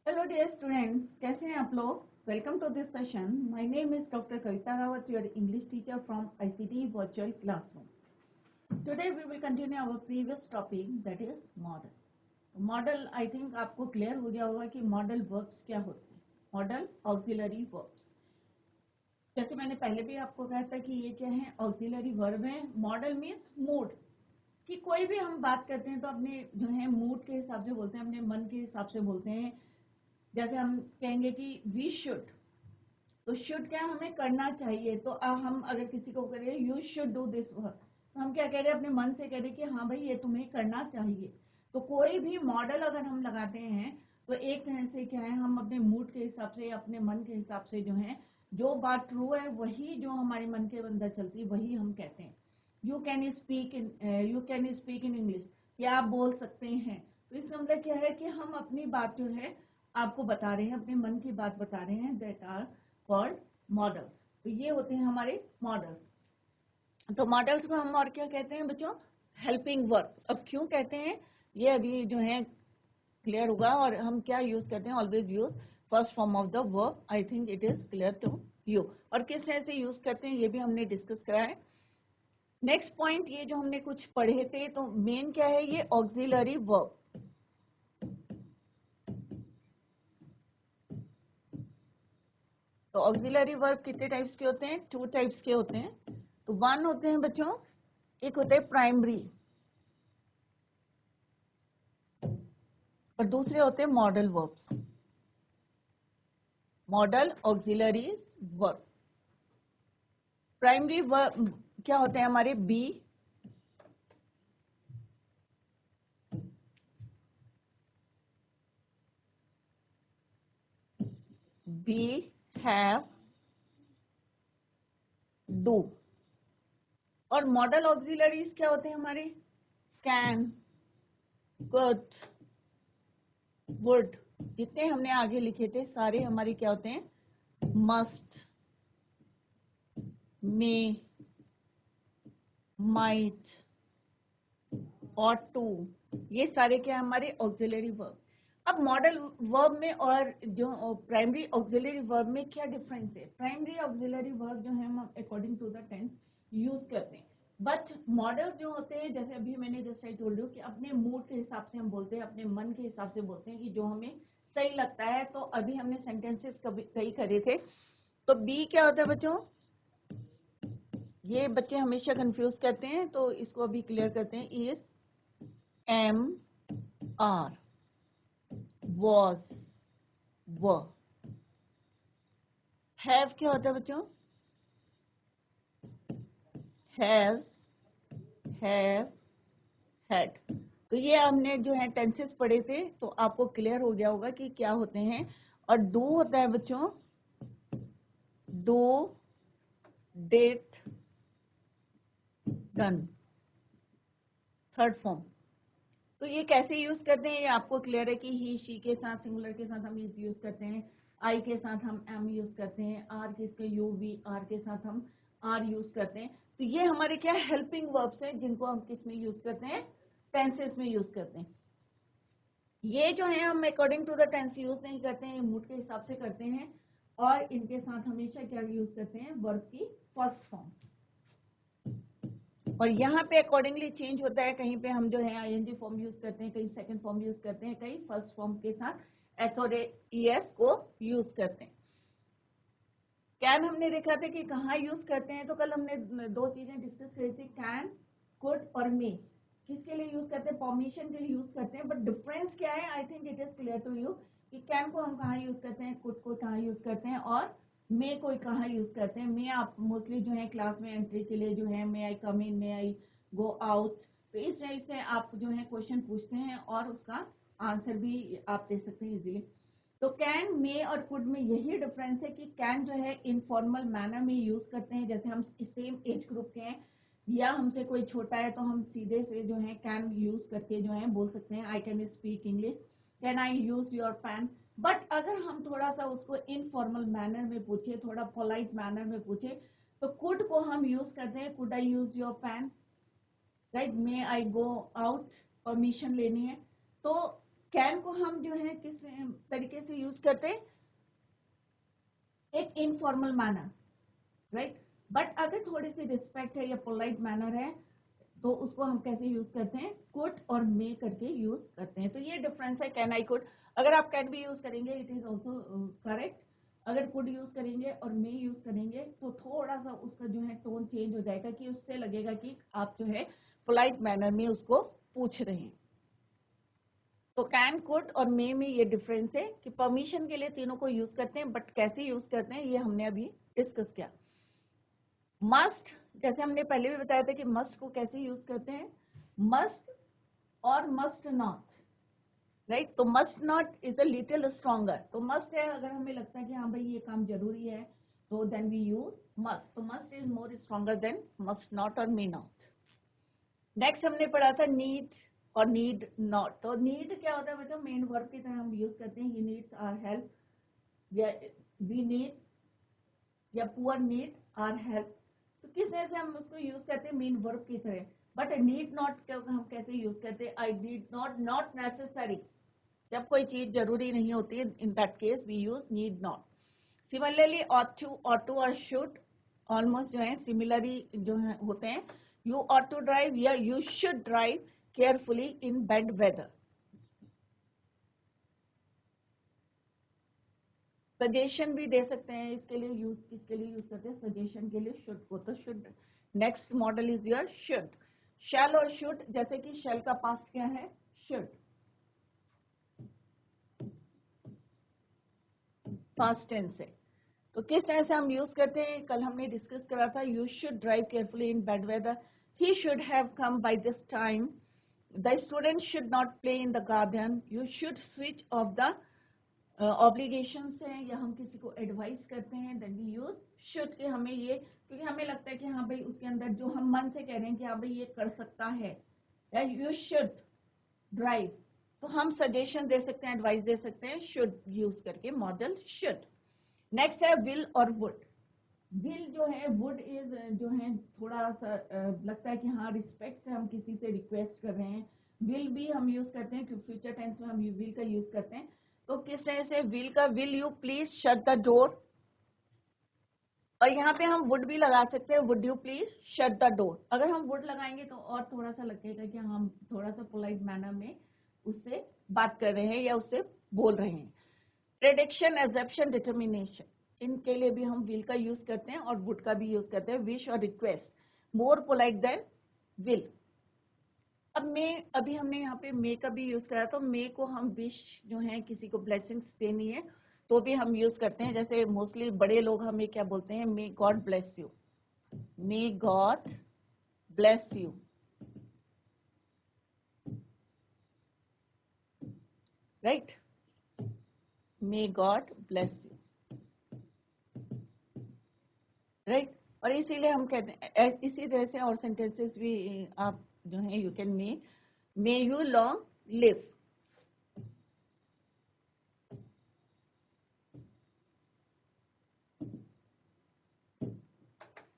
Hello dear students, कैसे हैं आप लोग। Welcome to this session. My name is doctor Kavita Rawat, your English teacher from ICT virtual classroom. Today we will continue our previous topic, that is modal. Modal, I think आपको clear हो गया होगा कि modal verbs क्या होते हैं। Model auxiliary verbs, जैसे मैंने पहले भी आपको कहा था कि ये क्या है, ऑक्सिलरी वर्ब है। मॉडल मीन्स मूड, कि कोई भी हम बात करते हैं तो अपने जो है मूड के हिसाब से बोलते हैं, अपने मन के हिसाब से बोलते हैं। जैसे हम कहेंगे कि वी शुड, तो शुड क्या, हमें करना चाहिए। तो हम अगर किसी को कह रहे you should do this work, तो हम क्या कह रहे हैं, अपने मन से कह रहे हैं कि हाँ भाई ये तुम्हें करना चाहिए। तो कोई भी मॉडल अगर हम लगाते हैं तो एक तरह से क्या है, हम अपने मूड के हिसाब से, अपने मन के हिसाब से जो है, जो बात ट्रू है वही जो हमारे मन के अंदर चलती है वही हम कहते हैं। You can speak in English, या आप बोल सकते हैं। तो इसका मतलब क्या है कि हम अपनी बात जो है आपको बता रहे हैं, अपने मन की बात बता रहे हैं। That are called modals. तो ये होते हैं हमारे मॉडल्स। तो मॉडल्स को हम और क्या कहते हैं बच्चों, हेल्पिंग वर्ब। अब क्यों कहते हैं ये अभी जो है क्लियर होगा। और हम क्या यूज करते हैं, always use first form of the verb. I think it is clear to you. और किस तरह से यूज करते हैं ये भी हमने डिस्कस करा है। नेक्स्ट पॉइंट, ये जो हमने कुछ पढ़े थे, तो मेन क्या है, ये ऑक्सिलरी वर्ब। तो ऑक्सिलरी वर्ब कितने टाइप्स के होते हैं, 2 टाइप्स के होते हैं। तो 1 होते हैं बच्चों, एक होते हैं प्राइमरी और दूसरे होते हैं modal verbs. Model auxiliary verb. Primary verb क्या होते हैं हमारे, बी, बी, हैव, डू। और मॉडल ऑक्सिलरीज क्या होते हैं हमारे, कैन, कुड, वुड। जितने हमने आगे लिखे थे सारे हमारे क्या होते हैं, must, may, might, ought to। ये सारे क्या हमारे ऑक्सिलरी वर्ब। अब मॉडल वर्ब में और जो प्राइमरी ऑक्सिलरी वर्ब में क्या डिफरेंस है। प्राइमरी ऑक्सिलरी वर्ब जो है हम according to the tense use करते हैं, बट मॉडल जो होते हैं, जैसे अभी मैंने जस्ट आई टोल्ड यू कि अपने मूड के हिसाब से हम बोलते हैं, अपने मन के हिसाब से बोलते हैं कि जो हमें सही लगता है। तो अभी हमने सेंटेंसेस कई करे थे। तो बी क्या होता है बच्चों, ये बच्चे हमेशा कंफ्यूज करते हैं, तो इसको अभी क्लियर करते हैं। Is, am, are, was, were। Have क्या होता है बच्चों, हैज, हैव, हैड। तो ये हमने जो है टेंसेस पढ़े थे, तो आपको क्लियर हो गया होगा कि क्या होते हैं। और डू होता है बच्चों, do, did, done, third form. तो ये कैसे यूज करते हैं ये आपको क्लियर है कि ही, शी के साथ, सिंगुलर के साथ हम इज यूज करते हैं। आई के साथ हम एम यूज करते हैं। आर किसके, यू, वी, आर के साथ हम आर यूज करते हैं। तो ये हमारे क्या हेल्पिंग वर्ब्स हैं, जिनको हम किस में यूज करते हैं, टेंसेस में यूज करते हैं। ये जो है हम according to the tense use नहीं करते हैं, मूड के हिसाब से करते हैं। और इनके साथ हमेशा क्या यूज करते हैं, वर्ब की फर्स्ट फॉर्म। और यहाँ पे अकॉर्डिंगली चेंज होता है, कहीं पे हम जो है आईएनजी फॉर्म यूज करते हैं, कहीं सेकंड फॉर्म यूज करते हैं, कहीं फर्स्ट फॉर्म के साथ एस और एस को यूज करते हैं। कैन हमने देखा था कि कहाँ यूज करते हैं। तो कल हमने 2 चीजें डिस्कस करी थी, कैन, कुड और मे। किसके लिए यूज करते हैं, परमिशन के लिए यूज करते हैं। बट डिफरेंस क्या है, I think it is clear to you कि कैन को हम कहाँ यूज करते हैं, कुड को कहाँ यूज करते हैं, और मे को कहाँ यूज करते हैं। मे आप मोस्टली जो है क्लास में एंट्री के लिए जो है, मे आई कम इन, मे आई गो आउट। तो इस तरह से आप जो है क्वेश्चन पूछते हैं और उसका आंसर भी आप दे सकते हैं इजीली। तो कैन, मे और कुड में यही डिफरेंस है कि कैन जो है इनफॉर्मल मैनर में यूज करते हैं, जैसे हम सेम एज ग्रुप के हैं या हमसे कोई छोटा है, तो हम सीधे से जो है कैन यूज करके जो है बोल सकते हैं, I can speak English, can I use your pen. But अगर हम थोड़ा सा उसको इनफॉर्मल मैनर में पूछे, थोड़ा पोलाइट मैनर में पूछे, तो कुड को हम यूज करते हैं, could I use your pen, right. May I go out, permission लेनी है। तो कैन को हम जो है किस तरीके से यूज करते हैं, एक इनफॉर्मल मैनर, राइट। बट अगर थोड़ी सी रिस्पेक्ट है या पोलाइट मैनर है तो उसको हम कैसे यूज करते हैं, कुड और मे करके यूज करते हैं। तो ये डिफरेंस है कैन आई कुड। अगर आप कैन भी यूज करेंगे इट इज ऑल्सो करेक्ट, अगर कुड यूज करेंगे और मे यूज करेंगे तो थोड़ा सा उसका जो है टोन चेंज हो जाएगा, कि उससे लगेगा कि आप जो है पोलाइट मैनर में उसको पूछ रहे हैं। तो कैन, कुड और मे में ये डिफरेंस है कि परमिशन के लिए तीनों को यूज करते हैं, बट कैसे यूज करते हैं ये हमने अभी डिस्कस किया। मस्ट, जैसे हमने पहले भी बताया था कि मस्ट को कैसे यूज करते हैं, मस्ट और मस्ट नॉट, राइट। तो must not is a little stronger. तो मस्ट है अगर हमें लगता है कि हाँ भाई ये काम जरूरी है तो देन वी यूज मस्ट। तो must is more stronger than must not और मे नॉट। नेक्स्ट हमने पढ़ा था नीड और नीड नॉट। तो नीड क्या होता है बच्चों, मेन वर्ब की तरह हम यूज करते हैं, ही नीड्स आवर हेल्प, या वी नीड, या पुअर नीड आवर हेल्प। तो किस तरह से हम उसको यूज करते हैं, मेन वर्ब की तरह। बट नीड नॉट हम कैसे यूज करते हैं, I need not, not necessary, जब कोई चीज जरूरी नहीं होती है, in that case we use need not. Similarly ought to और should ऑलमोस्ट जो है सिमिलरली जो है होते हैं। यू ought to ड्राइव या you should drive carefully in bad weather. Suggestion भी दे सकते हैं, इसके लिए यूज, किसके लिए यूज करते हैं, सजेशन के लिए शुड को। तो should, next modal is your should. Shall और शुड, जैसे कि शैल का पास्ट क्या है, शुड, पास्ट टेंस है। तो किस तरह से हम यूज करते हैं, कल हमने डिस्कस करा था। You should drive carefully in bad weather, he should have come by this time, the student should not play in the garden, you should switch off the obligation है, या हम किसी को एडवाइस करते हैं देन वी यूज शुड के। हमें ये, क्योंकि हमें लगता है कि हाँ भाई उसके अंदर जो हम मन से कह रहे हैं कि हाँ भाई ये कर सकता है, या यू शुड ड्राइव, तो हम सजेशन दे सकते हैं, एडवाइस दे सकते हैं शुड यूज करके, मॉडल शुड। नेक्स्ट है विल और वुड। विल जो है, वुड इज जो है थोड़ा सा लगता है कि हाँ रिस्पेक्ट से हम किसी से रिक्वेस्ट कर रहे हैं। विल भी हम यूज करते हैं, क्योंकि फ्यूचर टेंस में हम विल का यूज करते हैं। तो किस तरह से विल का, will you please shut the door, और यहाँ पे हम वुड भी लगा सकते हैं, would you please shut the door. अगर हम वुड लगाएंगे तो और थोड़ा सा लगेगा कि हम थोड़ा सा पोलाइट मैनर में उससे बात कर रहे हैं या उससे बोल रहे हैं। प्रेडिक्शन, एजप्शन, डिटर्मिनेशन, इनके लिए भी हम विल का यूज करते हैं और वुड का भी यूज करते हैं। विश और request, more polite than will. अब मे, अभी हमने यहाँ पे मे का भी यूज करा, तो मे को हम विश जो है किसी को ब्लेसिंग्स देनी है तो भी हम यूज करते हैं। जैसे मोस्टली बड़े लोग हमें क्या बोलते हैं, may God bless you, may God bless you, right, may God bless you, right. और इसीलिए हम कहते हैं, इसी तरह से और सेंटेंसेस भी आप जो है you can make, may you long live.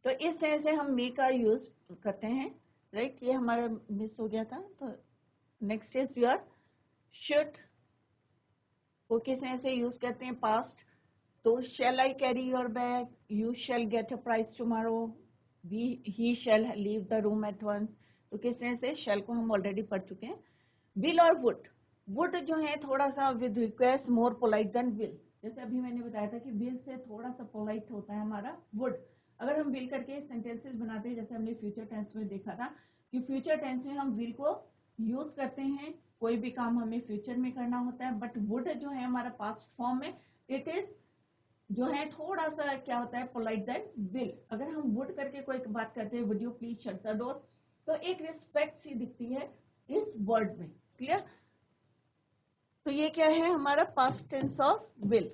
तो इस तरह से हम मे का यूज करते हैं, राइट। ये हमारा मिस हो गया था। तो नेक्स्ट इज योर शुड, वो किस तरह से यूज करते हैं, पास्ट। तो shall I carry your bag, you shall get a prize tomorrow, he shall leave the room at once। तो किस तरह से, shall को हम ऑलरेडी पढ़ चुके हैं। will और would, would जो है थोड़ा सा with request more polite than will। जैसे अभी मैंने बताया था कि will से थोड़ा सा polite होता है हमारा would। अगर हम will करके सेंटेंसेस बनाते हैं, जैसे हमने फ्यूचर टेंस में देखा था कि फ्यूचर टेंस में हम will को यूज करते हैं, कोई भी काम हमें फ्यूचर में करना होता है। बट would जो है हमारा पास्ट फॉर्म में, इट इज जो है थोड़ा सा क्या होता है, पोलाइट देन विल। अगर हम वुड करके कोई बात करते हैं, would you please shut the door, तो एक रिस्पेक्ट सी दिखती है इस वर्ड में, क्लियर। तो ये क्या है हमारा past tense of will,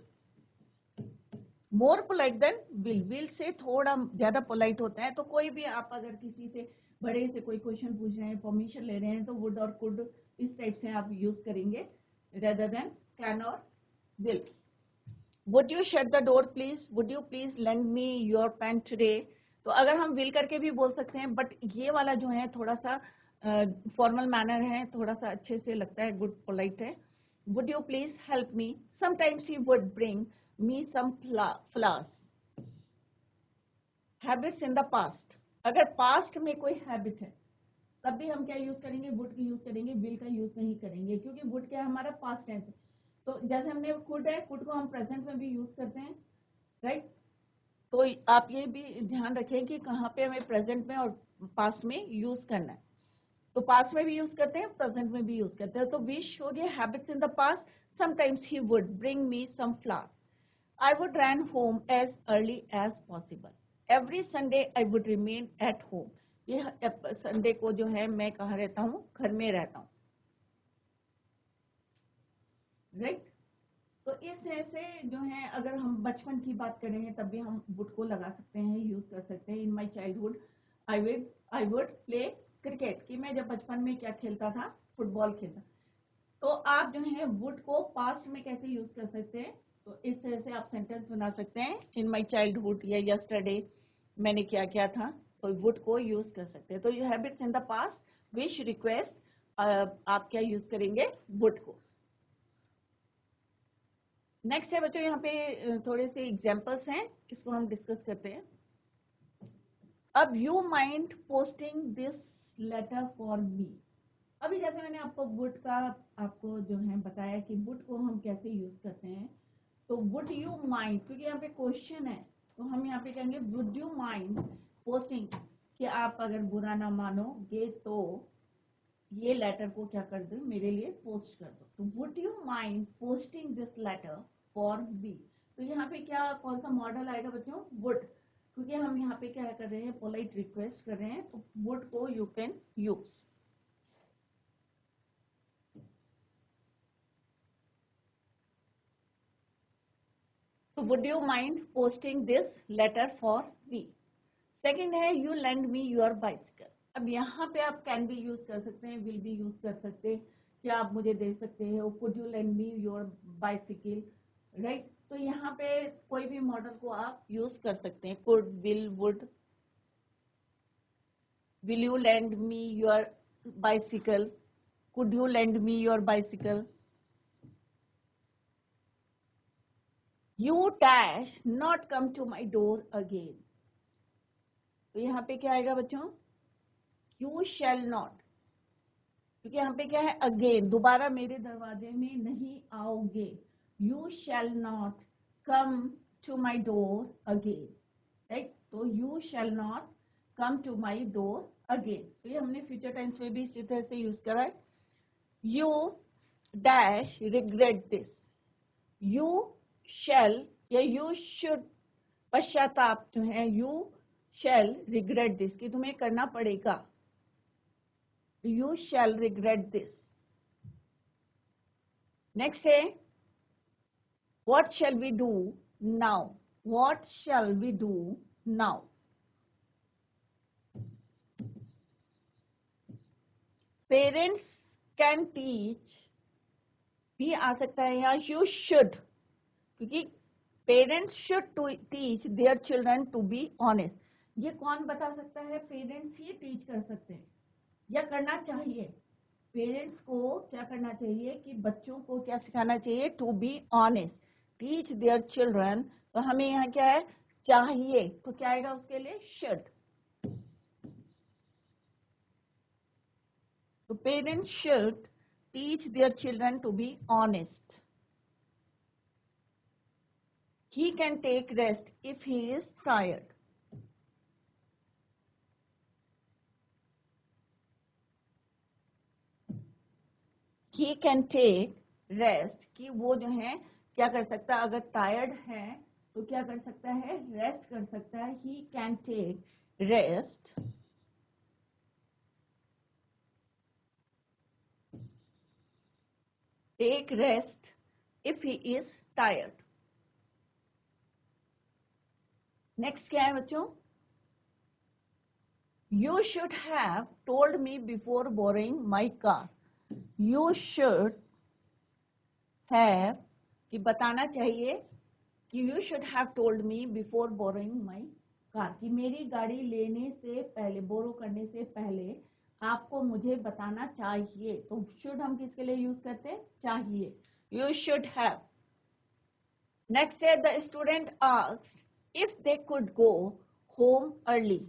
more polite than will. Will से थोड़ा ज्यादा पोलाइट होता है। तो कोई भी आप अगर किसी से बड़े से कोई क्वेश्चन पूछ रहे हैं, परमिशन ले रहे हैं, तो वुड और कुड इस टाइप से आप यूज करेंगे रेदर देन कैन और will. Would you shut the door please? Would you please lend me your pen today? तो अगर हम will करके भी बोल सकते हैं, बट ये वाला जो है थोड़ा सा फॉर्मल मैनर है, थोड़ा सा अच्छे से लगता है, गुड पोलाइट है। would you please help me? Sometimes he would bring me some flowers. Habits in the past. अगर past में कोई habit है तब भी हम क्या यूज करेंगे, would का यूज करेंगे, will का यूज नहीं करेंगे, क्योंकि would क्या हमारा past tense है। तो जैसे हमने could है, could को हम प्रेजेंट में भी यूज करते हैं, राइट। तो आप ये भी ध्यान रखें कि कहाँ पे हमें प्रेजेंट में और पास्ट में यूज करना है। तो पास्ट में भी यूज करते हैं, प्रेजेंट में भी यूज करते हैं। तो we showed your habits in the past. Sometimes he would bring me some flowers. I would run home as early as possible. Every Sunday I would remain at home. ये Sunday को जो है मैं कहाँ रहता हूँ, घर में रहता हूँ, राइट। तो इस तरह से जो है अगर हम बचपन की बात करें तब भी हम वुड को लगा सकते हैं, यूज कर सकते हैं। In my childhood I would play cricket, कि मैं जब बचपन में क्या खेलता था, फुटबॉल खेलता। तो आप जो है वुड को पास्ट में कैसे यूज कर सकते हैं, तो इस तरह से आप सेंटेंस बना सकते हैं। इन माई चाइल्डहुड या यस्टरडे मैंने क्या किया था, तो वुड को यूज कर सकते हैं। तो you habits in the past, wish, request, आप क्या यूज करेंगे, वुड को। नेक्स्ट है बच्चों, यहाँ पे थोड़े से एग्जाम्पल्स हैं, इसको हम डिस्कस करते हैं। अब you mind posting this letter for me. अभी जैसे मैंने आपको वुड का आपको जो है बताया कि वुड को हम कैसे यूज करते हैं। तो वुड यू माइंड, क्योंकि यहाँ पे क्वेश्चन है, तो हम यहाँ पे कहेंगे वुड यू माइंड पोस्टिंग, कि आप अगर बुरा ना मानोगे तो ये लेटर को क्या कर दो, मेरे लिए पोस्ट कर दो। तो would you mind posting this letter for me. तो यहाँ पे क्या कौन सा मॉडल आएगा बच्चों, वुड, क्योंकि हम यहाँ पे क्या कर रहे हैं, पोलाइट रिक्वेस्ट कर रहे हैं, तो वुड को यू कैन यूज। तो would you mind posting this letter for me. Second है you lend me your bicycle. अब यहाँ पे आप कैन भी यूज कर सकते हैं, विल भी यूज कर सकते हैं, क्या आप मुझे दे सकते हैं, could you lend me your bicycle, right. तो यहाँ पे कोई भी मॉडल को आप यूज कर सकते हैं, could, will, would. Will you lend me your bicycle, could you lend me your bicycle. You dash not come to my door again. तो यहाँ पे क्या आएगा बच्चों, यू शैल नॉट, क्योंकि यहाँ पे क्या है, अगेन, दोबारा मेरे दरवाजे में नहीं आओगे। You shall not come to my door again, right. तो you shall not come to my door again. तो ये हमने फ्यूचर टेंस में भी इसी तरह से यूज करा है। You dash regret this. You shall या यू शुड, पश्चाताप जो है, यू शैल रिग्रेट दिस, कि तुम्हें करना पड़ेगा। You shall regret this. Next है what shall we do now? What shall we do now? Parents can teach भी आ सकता है यहाँ, you should, क्योंकि parents should to teach their children to be honest। ये कौन बता सकता है, पेरेंट्स ही टीच कर सकते हैं या करना चाहिए। पेरेंट्स को क्या करना चाहिए कि बच्चों को क्या सिखाना चाहिए, to be honest, teach their children. तो हमें यहाँ क्या है, चाहिए, तो क्या आएगा उसके लिए, शुड। तो parents should teach their children to be honest. He can take rest if he is tired. He can take rest, कि वो जो है क्या कर सकता है, अगर टायर्ड है तो क्या कर सकता है, रेस्ट कर सकता है। He can take rest take rest if he is tired. Next क्या है बच्चों, you should have told me before borrowing my car. You should have, कि बताना चाहिए, कि you should have told me before borrowing my car, कि मेरी गाड़ी लेने से पहले, बोरो करने से पहले आपको मुझे बताना चाहिए। तो शुड हम किसके लिए यूज करते हैं, चाहिए। You should have. Next है, the student asked if they could go home early.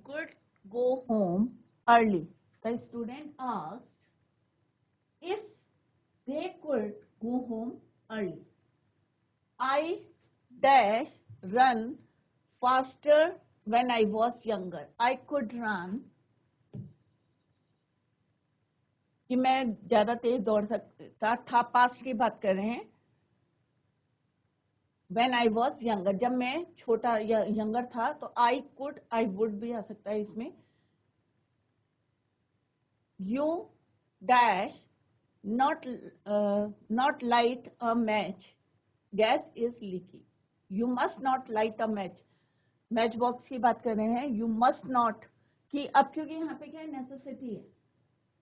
Could go home early. The student asked if they could go home early. I dash run faster when I was younger. I could run, कि मैं ज्यादा तेज दौड़ सकता था, past की बात कर रहे हैं. When I was younger, जब मैं छोटा या यंगर था, तो I could, I would भी आ सकता है इसमें. You dash not light a match. Gas is leaking. You must not light a match. Match box की बात कर रहे हैं. You must not, कि अब क्योंकि यहाँ पे क्या है, नेसेसिटी है,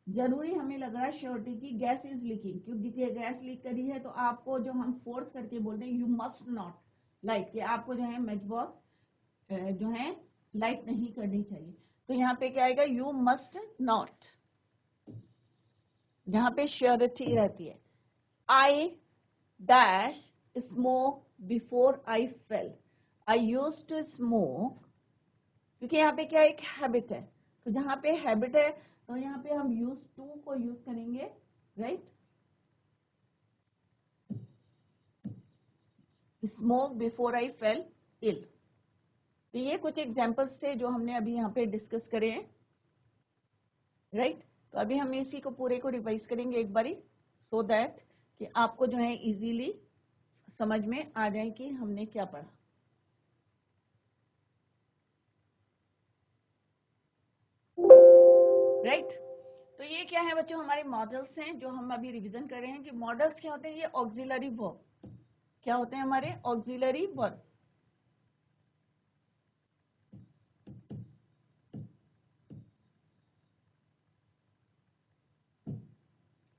जरूरी हमें लग रहा है श्योरिटी की गैस इज लीकिंग, क्योंकि गैस लीक करी है तो आपको जो हम फोर्स करके बोलते हैं यू मस्ट नॉट लाइट, कि आपको जो है मैच बॉक्स जो है लाइट नहीं करनी चाहिए. तो यहाँ पे क्या आएगा, यू मस्ट नॉट, जहाँ पे श्योरिटी रहती है. I dash smoke before I fell. I use to smoke, क्योंकि यहाँ पे क्या एक हैबिट है, तो जहाँ पे हैबिट है तो यहाँ पे हम यूज टू को यूज करेंगे, right. Smoke before I fell ill. तो ये कुछ एग्जांपल्स थे जो हमने अभी यहाँ पे डिस्कस करे हैं, राइट. तो अभी हम इसी को पूरे को रिवाइज करेंगे एक बारी, सो दैट कि आपको जो है इजीली समझ में आ जाए कि हमने क्या पढ़ा. राइट. तो ये क्या है बच्चों, हमारे मॉडल्स हैं जो हम अभी रिवीजन कर रहे हैं. कि मॉडल्स क्या होते हैं, ये ऑक्सिलरी वर्ब. क्या होते हैं हमारे ऑक्सिलरी वर्ब.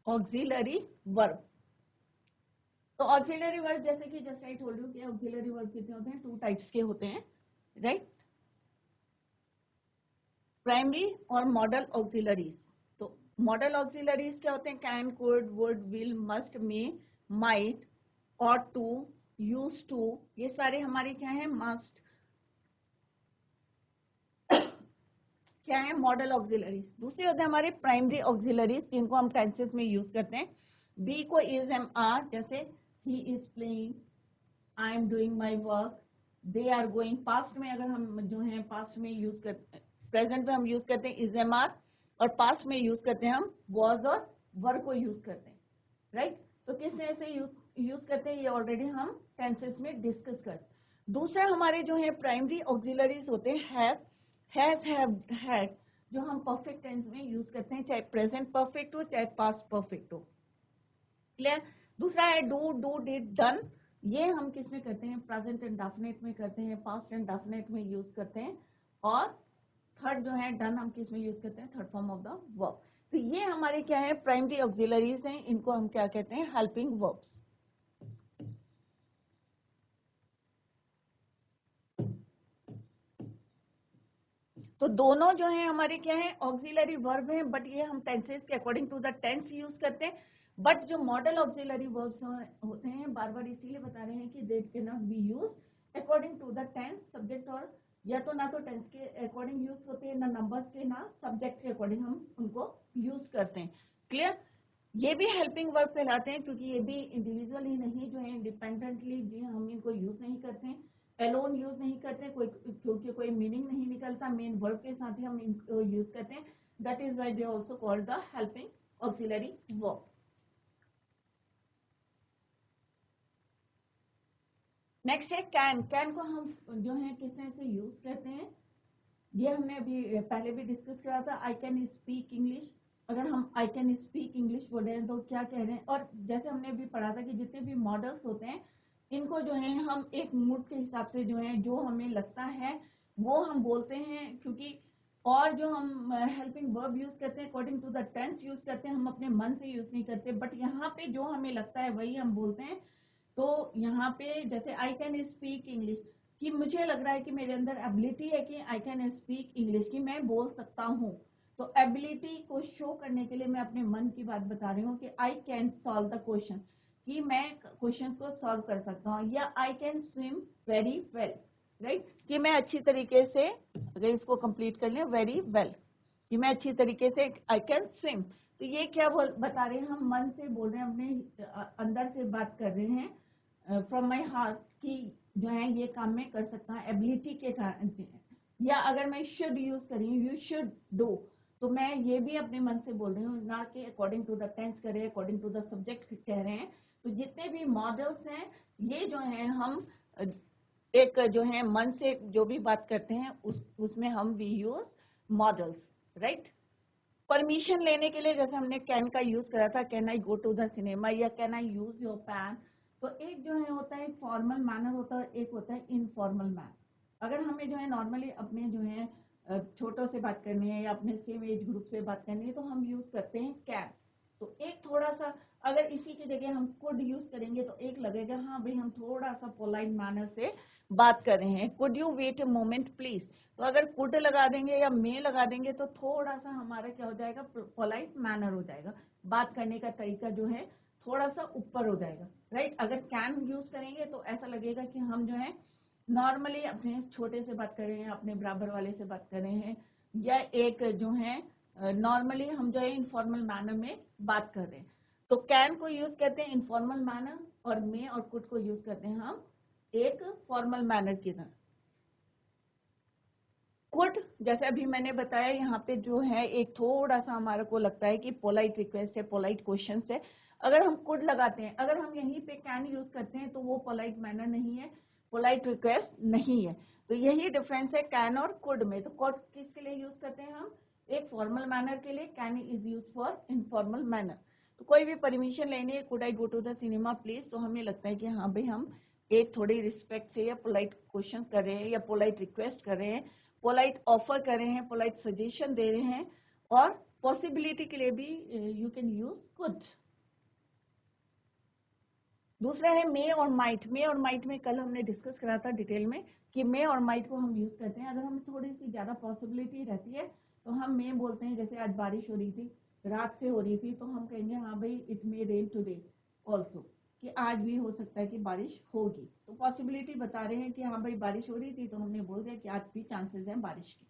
Auxiliary verb. तो ऑक्सिलरी वर्ब जैसे आई टोल्ड यू कि ऑक्सिलरी वर्ब कितने होते हैं, 2 टाइप्स के होते हैं, राइट. प्राइमरी और मॉडल ऑक्सिलरीज. तो मॉडल ऑक्सिलरीज क्या होते हैं, can, could, would, will, must, may, might, ought to, used to. ये सारे हमारे क्या है, मस्ट क्या है, मॉडल ऑक्सिलरीज. दूसरे होते हैं हमारे प्राइमरी ऑक्सिलरीज, जिनको हम टेंसेस में यूज करते हैं. बी को इज, एम, आर, जैसे he is playing, I am doing my work, they are going. Past में अगर हम जो है पास्ट में यूज करते हैं, प्रेजेंट में हम यूज करते हैं इज, एम, आर, और पास्ट में यूज करते हैं हम वॉज और वर को यूज करते हैं, राइट. तो किस तरह से यूज करते हैं ये ऑलरेडी हम टेंसेस में डिस्कस करते हैं. दूसरा हमारे जो है प्राइमरी ऑक्सिलरीज होते हैं हैव, हैज, हैव, हैड, जो हम परफेक्ट टेंस में यूज करते हैं, चाहे प्रेजेंट परफेक्ट हो चाहे पास्ट परफेक्ट हो. क्लियर. दूसरा है डू, डू, डिड, डन. ये हम किस में करते हैं, प्रेजेंट इंडेफिनिट में करते हैं, पास्ट इंडेफिनिट में यूज करते हैं. और थर्ड जो है डन हम किस में यूज करते हैं, third form of the verb. तो ये हमारे क्या है, प्राइमरी ऑक्सिलरीज हैं. इनको हम क्या कहते हैं, हेल्पिंग वर्ब्स. तो दोनों जो है हमारे क्या है, ऑक्सिलरी वर्ब हैं, बट ये हम टेंसेस के according to the tense use करते हैं. बट जो मॉडल ऑक्सिलरी वर्ब्स होते हैं, बार बार इसीलिए बता रहे हैं कि they can not be use according to the tense, subject, और या तो ना तो टेंस के अकॉर्डिंग यूज होते हैं, ना नंबर्स के, ना सब्जेक्ट के अकॉर्डिंग हम उनको यूज करते हैं. क्लियर. ये भी हेल्पिंग वर्ब कहलाते हैं, क्योंकि ये भी इंडिविजुअल ही नहीं, जो है इंडिपेंडेंटली जी हम इनको यूज नहीं करते हैं, एलोन यूज नहीं करते, कोई क्योंकि कोई मीनिंग नहीं निकलता, मेन वर्ब के साथ ही हम इनको यूज करते हैं. That is why they also called the helping auxiliary verb. Next है कैन. कैन को हम जो है किस तरह से यूज करते हैं, ये हमने अभी पहले भी डिस्कस किया था. आई कैन स्पीक इंग्लिश. अगर हम आई कैन स्पीक इंग्लिश बोल रहे हैं तो क्या कह रहे हैं, और जैसे हमने अभी पढ़ा था कि जितने भी मॉडल्स होते हैं इनको जो है हम एक मूड के हिसाब से जो है जो हमें लगता है वो हम बोलते हैं, क्योंकि और जो हम हेल्पिंग वर्ब यूज करते हैं according to the tense use करते हैं, हम अपने मन से यूज नहीं करते, बट यहाँ पे जो हमें लगता है वही हम बोलते हैं. तो यहाँ पे जैसे आई कैन स्पीक इंग्लिश, कि मुझे लग रहा है कि मेरे अंदर एबिलिटी है कि आई कैन स्पीक इंग्लिश, कि मैं बोल सकता हूँ. तो एबिलिटी को शो करने के लिए मैं अपने मन की बात बता रही हूँ कि I can solve the question, कि मैं क्वेश्चन को सॉल्व कर सकता हूँ, या I can swim very well, right, कि मैं अच्छी तरीके से, अगर इसको कंप्लीट कर लिया, वेरी वेल, कि मैं अच्छी तरीके से आई कैन स्विम। तो ये क्या बता रहे हैं, हम मन से बोल रहे हैं, अपने अंदर से बात कर रहे हैं, फ्रॉम माई हार्ट, कि जो है ये काम मैं कर सकता हूँ एबिलिटी के कारण। या अगर मैं शुड यूज करी, यू शुड डू, तो मैं ये भी अपने मन से बोल रही हूँ, ना कि अकॉर्डिंग टू द टेंस कर रहे हैं, अकॉर्डिंग टू द सब्जेक्ट कह रहे हैं। तो जितने भी मॉडल्स हैं, ये जो है हम एक जो है मन से जो भी बात करते हैं उसमें हम we use modals, right. Permission लेने के लिए जैसे हमने कैन का यूज करा था, can I go to the cinema, या can I use your pen. तो एक जो है होता है फॉर्मल मैनर होता है, एक होता है इनफॉर्मल मैनर। अगर हमें जो है नॉर्मली अपने जो है छोटों से बात करनी है या अपने सेम एज ग्रुप से बात करनी है, तो हम यूज करते हैं कैन। तो एक थोड़ा सा, अगर इसी की जगह हम कुड यूज करेंगे तो एक लगेगा हाँ भाई हम थोड़ा सा पोलाइट मैनर से बात कर रहे हैं। Could you wait a moment please, तो अगर कुड लगा देंगे या मे लगा देंगे तो थोड़ा सा हमारा क्या हो जाएगा, पोलाइट मैनर हो जाएगा, बात करने का तरीका जो है थोड़ा सा ऊपर हो जाएगा, राइट। अगर कैन यूज करेंगे तो ऐसा लगेगा कि हम जो है नॉर्मली अपने छोटे से बात कर रहे हैं, अपने बराबर वाले से बात कर रहे हैं, या एक जो है नॉर्मली हम जो है इनफॉर्मल मैनर में बात कर रहे हैं। तो कैन को यूज करते हैं इनफॉर्मल मैनर, और मे और कुड को यूज करते हैं हम एक फॉर्मल मैनर की तरह। कुड जैसे अभी मैंने बताया, यहाँ पे जो है एक थोड़ा सा हमारे को लगता है कि पोलाइट रिक्वेस्ट है, पोलाइट क्वेश्चन है। अगर हम कुड लगाते हैं, अगर हम यहीं पे कैन यूज करते हैं तो वो पोलाइट मैनर नहीं है, पोलाइट रिक्वेस्ट नहीं है। तो यही डिफरेंस है कैन और कुड में। तो कुड किसके लिए यूज करते हैं हम, एक फॉर्मल मैनर के लिए, can is use for informal manner. तो कोई भी परमिशन लेनी है, could I go to the cinema please, तो हमें लगता है कि हाँ भाई हम एक थोड़ी रिस्पेक्ट से या पोलाइट क्वेश्चन कर रहे हैं या पोलाइट रिक्वेस्ट कर रहे हैं, पोलाइट ऑफर कर रहे हैं, पोलाइट सजेशन दे रहे हैं। और पॉसिबिलिटी के लिए भी यू कैन यूज कुड। दूसरा है मे और माइट। मे और माइट में कल हमने डिस्कस करा था डिटेल में कि मे और माइट को हम यूज करते हैं अगर हमें थोड़ी सी ज्यादा पॉसिबिलिटी रहती है, तो हम मे बोलते हैं। जैसे आज बारिश हो रही थी, रात से हो रही थी, तो हम कहेंगे हाँ भाई it may rain today also, कि आज भी हो सकता है कि बारिश होगी। तो पॉसिबिलिटी बता रहे हैं कि हाँ भाई बारिश हो रही थी, तो हमने बोल दिया कि आज भी चांसेस हैं बारिश के।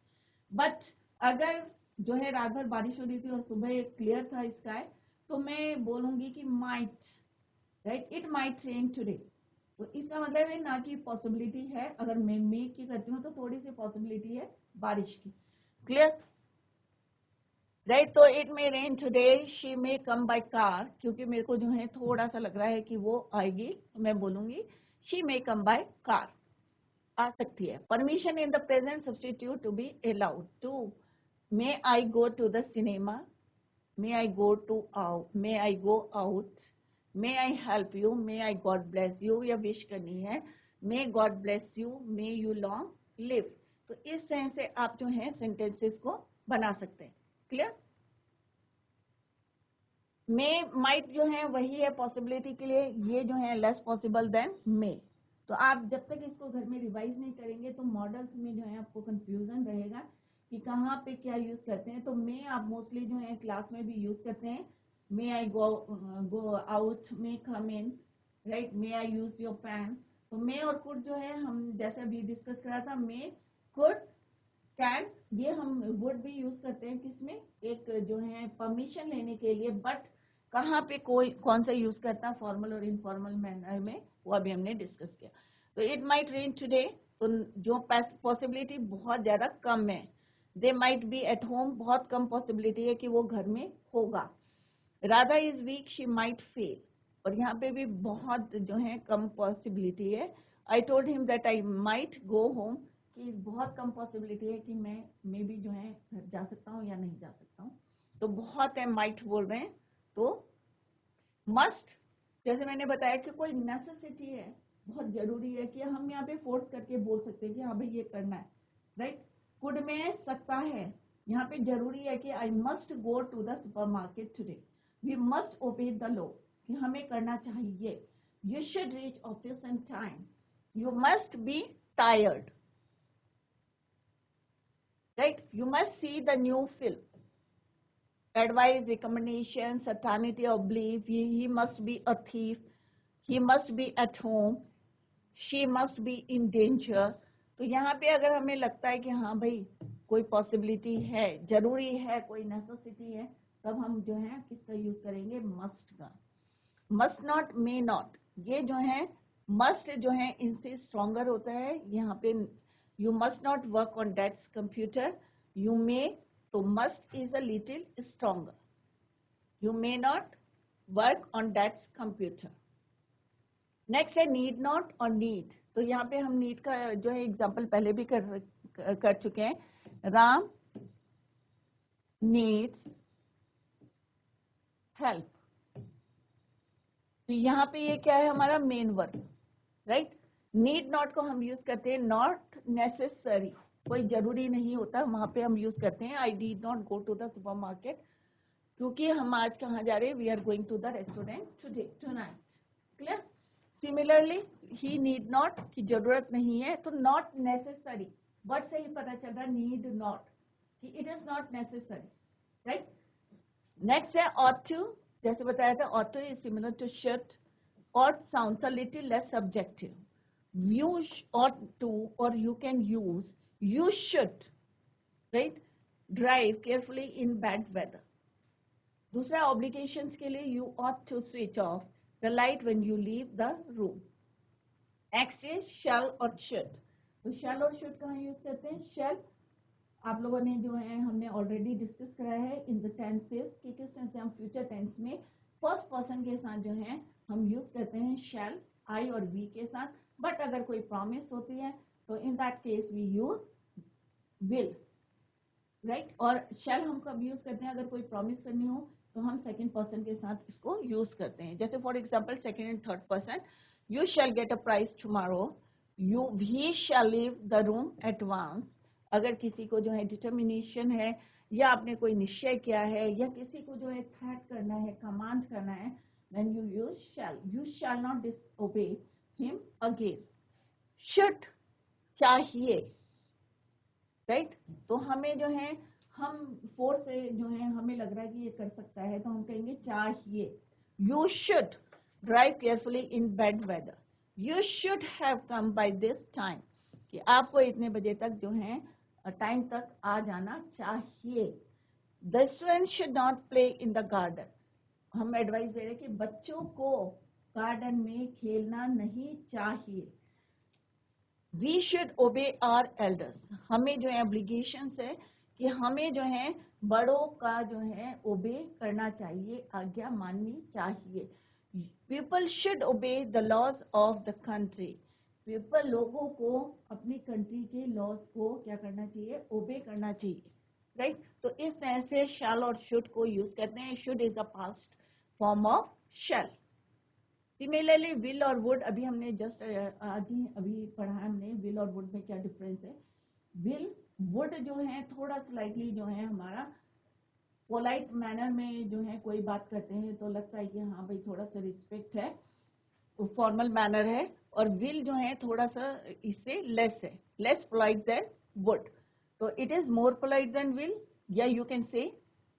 बट अगर जो है रात भर बारिश हो रही थी और सुबह क्लियर था स्काई, तो मैं बोलूंगी कि might, right, it might rain today. तो इसका मतलब है ना कि पॉसिबिलिटी है, अगर मैं मे की करती हूँ तो थोड़ी सी पॉसिबिलिटी है बारिश की। Clear, right. तो it may rain today, she may come by car, क्योंकि मेरे को जो है थोड़ा सा लग रहा है कि वो आएगी, तो मैं बोलूंगी she may come by car, आ सकती है। Permission in the present substitute to be allowed to, may I go to the cinema, may I go to out, may I go out, may I help you, may I God bless you, या wish करनी है may God bless you, may you long live। तो इस तरह से आप जो है सेंटेंसेस को बना सकते हैं। क्लियर, मे माइट जो है वही है पॉसिबिलिटी के लिए, ये जो है लेस पॉसिबल देन मे। तो आप जब तक इसको घर में रिवाइज नहीं करेंगे तो मॉडल्स में जो है आपको कंफ्यूजन रहेगा कि कहाँ पे क्या यूज करते हैं। तो मे आप मोस्टली जो है क्लास में भी यूज करते हैं, may I go out, may come in, right, may I use your pen. तो मे और कुड जो है हम जैसे अभी डिस्कस करा था, मे कुड कैन, ये हम वुड भी यूज करते हैं किसमें, एक जो है परमिशन लेने के लिए। बट कहाँ पे कोई कौन सा यूज करता है, फॉर्मल और इनफॉर्मल मैनर में, वो अभी हमने डिस्कस किया। तो इट माइट रेन टुडे, तो जो पॉसिबिलिटी बहुत ज्यादा कम है। They might be at home, बहुत कम पॉसिबिलिटी है कि वो घर में होगा। Radha is weak, she might fail, और यहाँ पे भी बहुत जो है कम पॉसिबिलिटी है। I told him that I might go home, कि बहुत कम पॉसिबिलिटी है कि मैं भी जो है घर जा सकता हूँ या नहीं जा सकता हूँ। तो बहुत है माइट बोल रहे हैं। तो मस्ट, जैसे मैंने बताया कि कोई नेसेसिटी है, बहुत जरूरी है, कि हम यहाँ पे फोर्स करके बोल सकते हैं कि हाँ भाई ये करना है, राइट। कुड में सकता है, यहाँ पे जरूरी है कि I must go to the supermarket today, we must obey the law, कि हमें करना चाहिए। You should reach office in time, you must be tired, right, you must see the new film. advice, recommendation, certainty of belief, he must be a thief, he must be at home, she must be in danger. तो यहाँ पे अगर हमें लगता है कि हाँ भाई कोई पॉसिबिलिटी है, जरूरी है, कोई नेसेसिटी है, तब हम जो है किसका यूज करेंगे, मस्ट का. मस्ट नॉट, मे नॉट, ये जो है मस्ट जो है इनसे स्ट्रॉन्गर होता है. यहाँ पे you must not work on that's computer, you may, तो must is a little stronger. You may not work on that's computer. Next है नीड नॉट और नीड. तो यहाँ पे हम नीड का जो है एग्जाम्पल पहले भी कर चुके हैं. Ram needs help. तो यहाँ पे ये क्या है, हमारा main verb, right. Need not को हम यूज करते हैं नॉट नेसेसरी, कोई जरूरी नहीं होता, वहां पे हम यूज करते हैं I did not go to the supermarket, क्योंकि हम आज कहाँ जा रहे हैं, we are going to the restaurant today, tonight. Clear. Similarly he need not, की जरूरत नहीं है, तो नॉट नेसेसरी वर्ड से ही पता चल रहा, नीड नॉट, कि it is not necessary, right. Next है ought to. जैसे बताया था, ought to is similar to should. ought sounds a little less subjective. You ought to, or you can use, you should, right, drive carefully in bad weather. दूसरा obligations के लिए you ought to switch off the light when you leave the room. Next is shall और should. तो shall और should कहाँ use करते हैं. shall आप लोगों ने जो है हमने ऑलरेडी डिस्कस करा है इन द टेंसेस, कि किस तरह से हम फ्यूचर टेंस में फर्स्ट पर्सन के साथ जो है हम यूज करते हैं शैल, आई और वी के साथ. बट अगर कोई प्रॉमिस होती है तो in that case we use will, right. और शैल हम कब यूज करते हैं, अगर कोई प्रॉमिस करनी हो तो हम सेकंड पर्सन के साथ इसको यूज करते हैं. जैसे for example second and third person, you shall get a prize tomorrow, you he shall leave the room at once. अगर किसी को जो है डिटर्मिनेशन है, या आपने कोई निश्चय किया है, या किसी को जो है थ्रेट करना है, कमांड करना है, then you use shall. You shall not disobey him again. Should चाहिए, राइट. तो हमें जो है हम फोर्स से जो है हमें लग रहा है कि ये कर सकता है, तो हम कहेंगे चाहिए. You should drive carefully in bad weather. You should have come by this time, कि आपको इतने बजे तक जो है टाइम तक आ जाना चाहिए. The student should not play in the garden. हम एडवाइस दे रहे हैं कि बच्चों को गार्डन में खेलना नहीं चाहिए. We should obey our elders. हमें जो है ऑब्लिगेशंस है कि हमें जो है बड़ों का जो है ओबे करना चाहिए, आज्ञा माननी चाहिए. People should obey the laws of the country. People लोगों को अपनी कंट्री के लॉज को क्या करना चाहिए, ओबे करना चाहिए, राइट. तो इस तरह से शैल और शुड को यूज करते हैं. Should is a past form of shall. Similarly will और वुड, अभी हमने जस्ट आज ही अभी पढ़ा हमने विल और वुड में क्या डिफरेंस है. विल वुड जो है थोड़ा स्लाइटली जो है हमारा पोलाइट मैनर में जो है कोई बात करते हैं तो लगता है कि हाँ भाई थोड़ा सा रिस्पेक्ट है, फॉर्मल मैनर है. और विल जो है थोड़ा सा इससे लेस है, लेस पोलाइट देन वुड. तो it is more polite than will, या you can say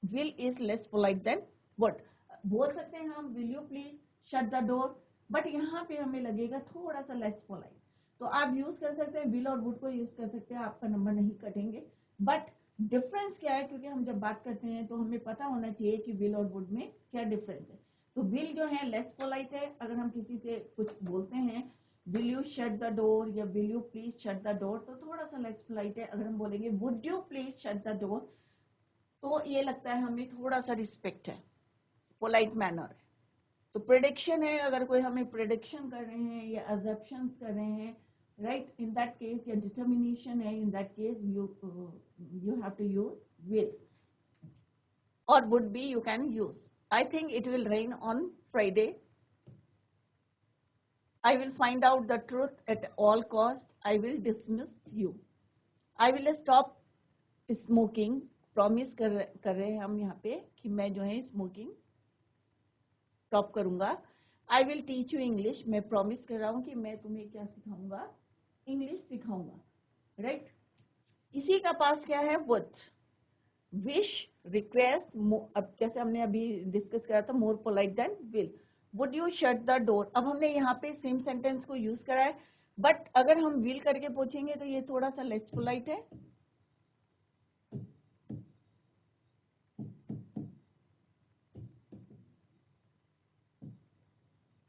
will is less polite than would. बोल सकते हैं हम will you please shut the door, but यहाँ पे हमें लगेगा थोड़ा सा लेस पोलाइट. तो आप यूज कर सकते हैं विल और वुड को यूज कर सकते हैं, आपका नंबर नहीं कटेंगे. बट डिफरेंस क्या है, क्योंकि हम जब बात करते हैं तो हमें पता होना चाहिए कि विल और वुड में क्या डिफरेंस है. तो विल जो है लेस पोलाइट है. अगर हम किसी से कुछ बोलते हैं will you shut the door या will you please shut the door, तो थोड़ा सा लेस पोलाइट है. अगर हम बोलेंगे would you please shut the door, तो ये लगता है हमें थोड़ा सा रिस्पेक्ट है, पोलाइट मैनर है. तो प्रेडिक्शन है, अगर कोई हमें प्रेडिक्शन कर रहे हैं या अजप्शंस कर रहे हैं, राइट, इन दैट केस, या डिटर्मिनेशन है, in that case you have to use will. और would be you can use. I think it will rain on Friday. I will find out the truth at all cost. I will dismiss you. I will stop smoking. Promise कर रहे हैं हम यहाँ पे कि मैं जो है स्मोकिंग स्टॉप करूंगा. I will teach you English. मैं प्रॉमिस कर रहा हूँ कि मैं तुम्हें क्या सिखाऊंगा, इंग्लिश सिखाऊंगा, राइट. इसी का पास्ट क्या है, would. Wish रिक्वेस्ट, अब जैसे हमने अभी डिस्कस करा था, more polite than will. Would you shut the door, अब हमने यहाँ पे सेम सेंटेंस को यूज करा है, बट अगर हम विल करके पूछेंगे तो ये थोड़ा सा लेस पोलाइट है।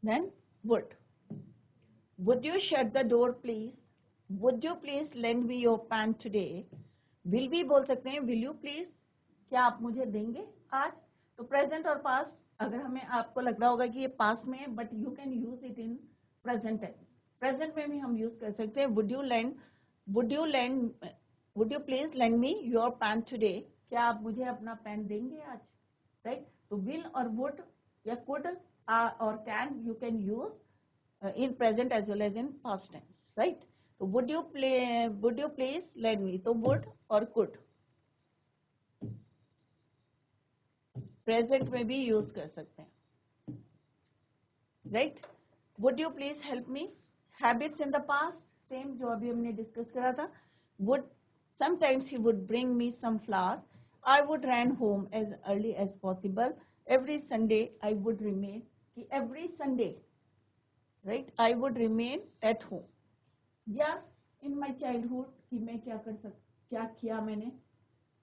Then would you shut the door please, would you please lend me your pen today. Will भी बोल सकते हैं, विल यू प्लीज, क्या आप मुझे देंगे आज। तो प्रेजेंट और पास्ट, अगर हमें आपको लग रहा होगा कि ये पास्ट में है, but you can use it in present tense. Present में भी हम यूज कर सकते हैं, would you please lend me your pen today, क्या आप मुझे अपना पेन देंगे आज, राइट। तो विल और वुड या कुड और can you can use in present as well as in past tense, right? So would you please lend me, तो would और could present में भी use कर सकते हैं, right? Would you please help me, habits in the past, same जो अभी हमने discuss करा था, would, sometimes he would bring me some flowers, I would run home as early as possible, every Sunday I would remain, कि every Sunday, right, I would remain at home, या इन my childhood कि मैं क्या किया मैंने,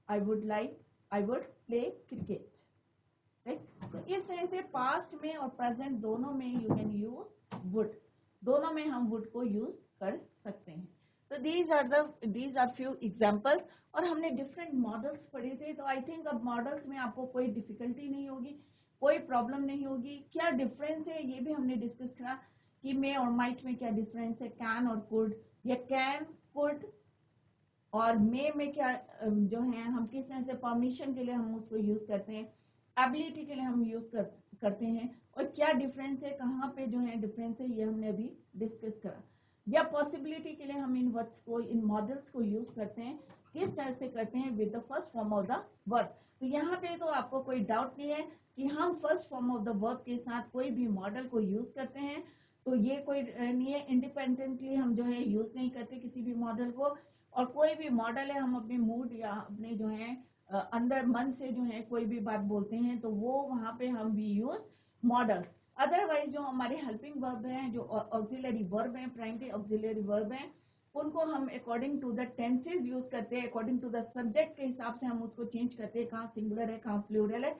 आई would play cricket, right. तो इस तरह से पास्ट में और प्रेजेंट दोनों में यू कैन यूज वुड, दोनों में हम वुड को यूज कर सकते हैं। तो दीज आर फ्यू एग्जाम्पल्स, और हमने डिफरेंट मॉडल्स पढ़े थे, तो आई थिंक अब मॉडल्स में आपको कोई डिफिकल्टी नहीं होगी, कोई प्रॉब्लम नहीं होगी। क्या डिफरेंस है ये भी हमने डिस्कस करा कि मे और माइट में क्या डिफरेंस है, कैन और कुड, या कैन कुड और मे में क्या जो है, हम किस तरह से परमिशन के लिए हम उसको यूज करते हैं, एबिलिटी के लिए हम यूज करते हैं, और क्या डिफरेंस है, कहाँ पे जो है डिफरेंस है, ये हमने अभी डिस्कस करा। या पॉसिबिलिटी के लिए हम इन वर्ड्स को, इन मॉडल्स को यूज करते हैं, किस तरह से करते हैं with the first form of the verb. तो यहाँ पे तो आपको कोई डाउट नहीं है कि हम first form of the verb के साथ कोई भी मॉडल को यूज करते हैं, तो ये कोई नहीं है, इंडिपेंडेंटली हम जो है यूज नहीं करते किसी भी मॉडल को, और कोई भी मॉडल है हम अपने मूड या अपने जो है अंदर मन से जो है कोई भी बात बोलते हैं, तो वो वहां पे हम भी यूज मॉडल। अदरवाइज जो हमारे हेल्पिंग वर्ब हैं, जो ऑक्सिलरी वर्ब हैं, प्राइमरी ऑक्सिलरी वर्ब हैं, उनको हम according to the tenses use करते हैं, अकॉर्डिंग टू द सब्जेक्ट के हिसाब से हम उसको चेंज करते हैं, कहाँ सिंगुलर है कहाँ प्लूरल है।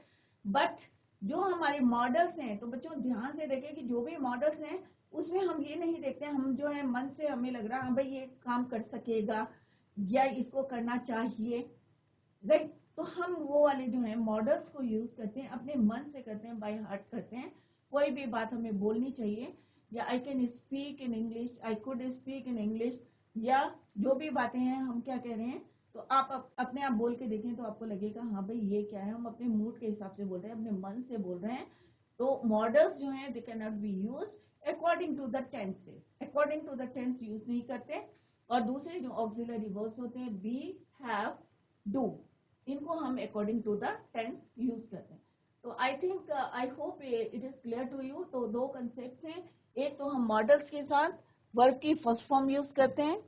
बट जो हमारे मॉडल्स हैं, तो बच्चों ध्यान से देखें कि जो भी मॉडल्स हैं उसमें हम ये नहीं देखते, हम जो है मन से हमें लग रहा है हाँ भाई ये काम कर सकेगा या इसको करना चाहिए, राइट। तो हम वो वाले जो है मॉडल्स को यूज करते हैं, अपने मन से करते हैं, बाय हार्ट करते हैं। कोई भी बात हमें बोलनी चाहिए, या आई can speak in English, I could speak in English, या जो भी बातें हैं हम क्या कह रहे हैं, तो आप अपने आप बोल के देखें तो आपको लगेगा हाँ भाई ये क्या है, हम अपने मूड के हिसाब से बोल रहे हैं, अपने मन से बोल रहे हैं। तो मॉडल्स जो हैं they can not be use according to the tense, according to the tense use नहीं करते। और दूसरे जो ऑक्सिलरी वर्ब्स होते हैं, बी, हैव, डू, इनको हम according to the tense use करते हैं। तो I think I hope it is clear to you. तो दो कंसेप्ट हैं, एक तो हम मॉडल्स के साथ वर्ब की फर्स्ट फॉर्म यूज करते हैं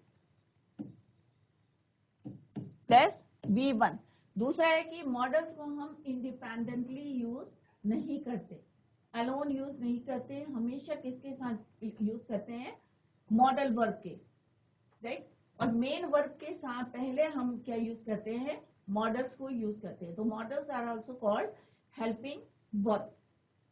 प्लस V1, दूसरा है कि मॉडल्स को हम इंडिपेंडेंटली यूज नहीं करते, अलोन यूज नहीं करते, हमेशा किसके साथ यूज करते हैं, मॉडल वर्ब के, राइट। और मेन वर्ब के साथ पहले हम क्या यूज करते हैं, मॉडल्स को यूज करते हैं। तो modals are also called helping verb,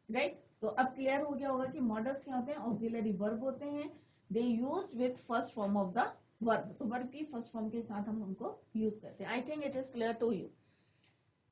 right. तो अब क्लियर हो गया होगा कि मॉडल्स क्या होते हैं, ऑक्सिलरी वर्ब होते हैं, they use with first form of the verb, तो वर्ब की फर्स्ट फॉर्म के साथ हम उनको यूज करते हैं। I think it is clear to you.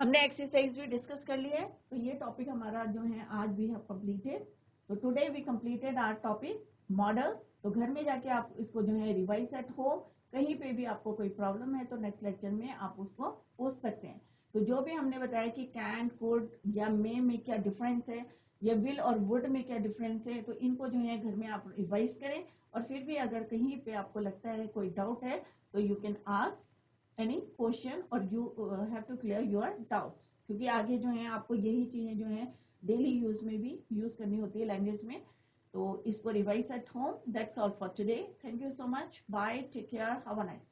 हमने एक्सरसाइज भी डिस्कस कर लिया है, तो ये टॉपिक हमारा जो है आज भी कंप्लीटेड। तो today we completed our topic modal. तो घर में जाके आप इसको जो है रिवाइज एट होम, कहीं पे भी आपको कोई प्रॉब्लम है तो नेक्स्ट लेक्चर में आप उसको पूछ सकते हैं। तो जो भी हमने बताया कि कैन, कुड या मे में क्या डिफरेंस है, या विल और वुड में क्या डिफरेंस है, तो इनको जो है घर में आप रिवाइज करें, और फिर भी अगर कहीं पे आपको लगता है कोई डाउट है तो you can ask any question, और you have to clear your doubts, क्योंकि आगे जो है आपको यही चीजें जो है डेली यूज में भी यूज करनी होती है लैंग्वेज में। तो इसको revise at home. That's all for today. Thank you so much, bye, take care, have a nice